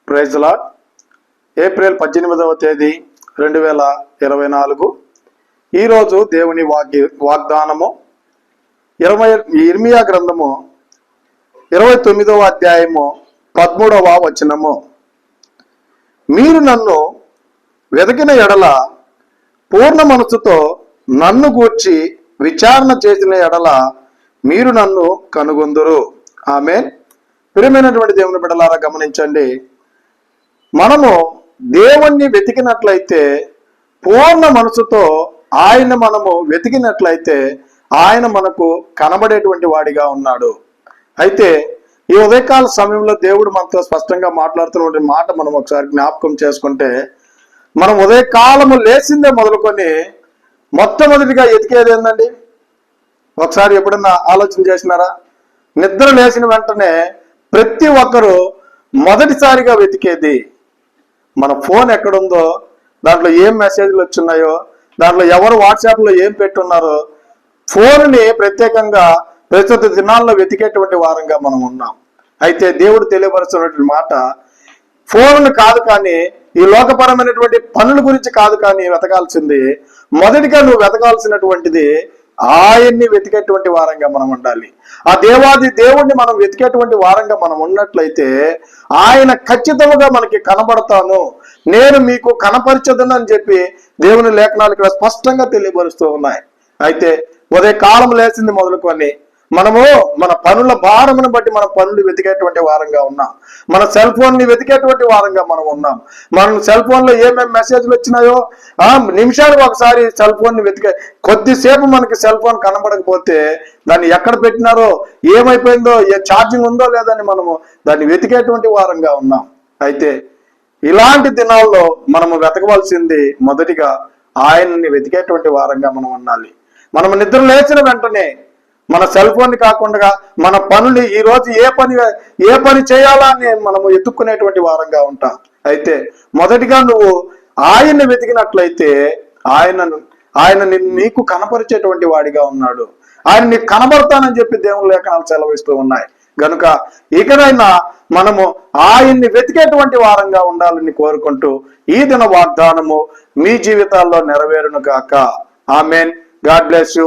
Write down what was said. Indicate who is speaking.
Speaker 1: Praise the lord. April 18వ తేదీ 2024. ఈరోజు దేవుని వాగ్దానము ఇర్మియా గ్రంథము 29వ అధ్యాయము 13వ వచనము. మీరు నన్ను వెతికిన ఎడల పూర్ణ మనసుతో నన్ను గూర్చి విచారణ చేసిన ఎడల మీరు నన్ను కనుగొందురు. ఆమేన్. ప్రియమైనటువంటి దేవుని బిడ్డలారా గమనించండి, మనము దేవుణ్ణి వెతికినట్లయితే పూర్ణ మనసుతో ఆయన మనము వెతికినట్లయితే ఆయన మనకు కనబడేటువంటి వాడిగా ఉన్నాడు. అయితే ఈ ఉదయకాల సమయంలో దేవుడు మనతో స్పష్టంగా మాట్లాడుతున్న మాట మనం ఒకసారి జ్ఞాపకం చేసుకుంటే, మనం ఉదయకాలము లేచిందే మొదలుకొని మొట్టమొదటిగా ఎతికేది ఏందండి? ఒకసారి ఎప్పుడన్నా ఆలోచన చేసినారా? నిద్ర లేచిన వెంటనే ప్రతి ఒక్కరూ మొదటిసారిగా వెతికేది మన ఫోన్ ఎక్కడుందో, దాంట్లో ఏం మెసేజ్లు వచ్చినాయో, దాంట్లో ఎవరు వాట్సాప్లో ఏం పెట్టున్నారో, ఫోన్ని ప్రత్యేకంగా ప్రస్తుత దినాల్లో వెతికేటువంటి వారంగా మనం ఉన్నాం. అయితే దేవుడు తెలియపరుస్తున్నటువంటి మాట, ఫోన్ కాదు కానీ ఈ లోకపరమైనటువంటి పనుల గురించి కాదు కానీ వెతకాల్సింది, మొదటిగా నువ్వు వెతకాల్సినటువంటిది ఆయన్ని వెతికేటువంటి వారంగా మనం ఉండాలి. ఆ దేవాది దేవుణ్ణి మనం వెతికేటువంటి వారంగా మనం ఉన్నట్లయితే ఆయన ఖచ్చితంగా మనకి కనబడతాను, నేను మీకు కనపరచదను అని చెప్పి దేవుని లేఖనాలు ఇక్కడ స్పష్టంగా తెలియపరుస్తూ ఉన్నాయి. అయితే ఉదయకాలం లేచింది మొదలుకొని మనము మన పనుల భారమును బట్టి మన పనులు వెతికేటువంటి వారంగా ఉన్నాం. మన సెల్ ఫోన్ ని వెతికేటువంటి వారంగా మనం ఉన్నాం. మన సెల్ ఫోన్ లో ఏమేమి మెసేజ్లు వచ్చినాయో నిమిషానికి ఒకసారి సెల్ ఫోన్ ని వెతికే, కొద్దిసేపు మనకి సెల్ ఫోన్ కనబడకపోతే దాన్ని ఎక్కడ పెట్టినారో, ఏమైపోయిందో, ఏ ఛార్జింగ్ ఉందో లేదని మనము దాన్ని వెతికేటువంటి వారంగా ఉన్నాం. అయితే ఇలాంటి దినాల్లో మనము వెతకవలసింది మొదటిగా ఆయన్ని వెతికేటువంటి వారంగా మనం ఉండాలి. మనము నిద్ర లేచిన వెంటనే మన సెల్ ఫోన్ కాకుండా మన పనులు ఈ రోజు ఏ పని చేయాలా అని మనము ఎత్తుక్కునేటువంటి వారంగా ఉంటాం. అయితే మొదటిగా నువ్వు ఆయన్ని వెతికినట్లయితే ఆయన నీకు కనపరిచేటువంటి వాడిగా ఉన్నాడు. ఆయన నీకు కనబడతానని చెప్పి దేవుని లేఖనాలు సెలవిస్తూ ఉన్నాయి. గనుక ఇకనైనా మనము ఆయన్ని వెతికేటువంటి వారంగా ఉండాలని కోరుకుంటూ ఈ దిన వాగ్దానము మీ జీవితాల్లో నెరవేరును గాక. ఆమేన్. God bless you.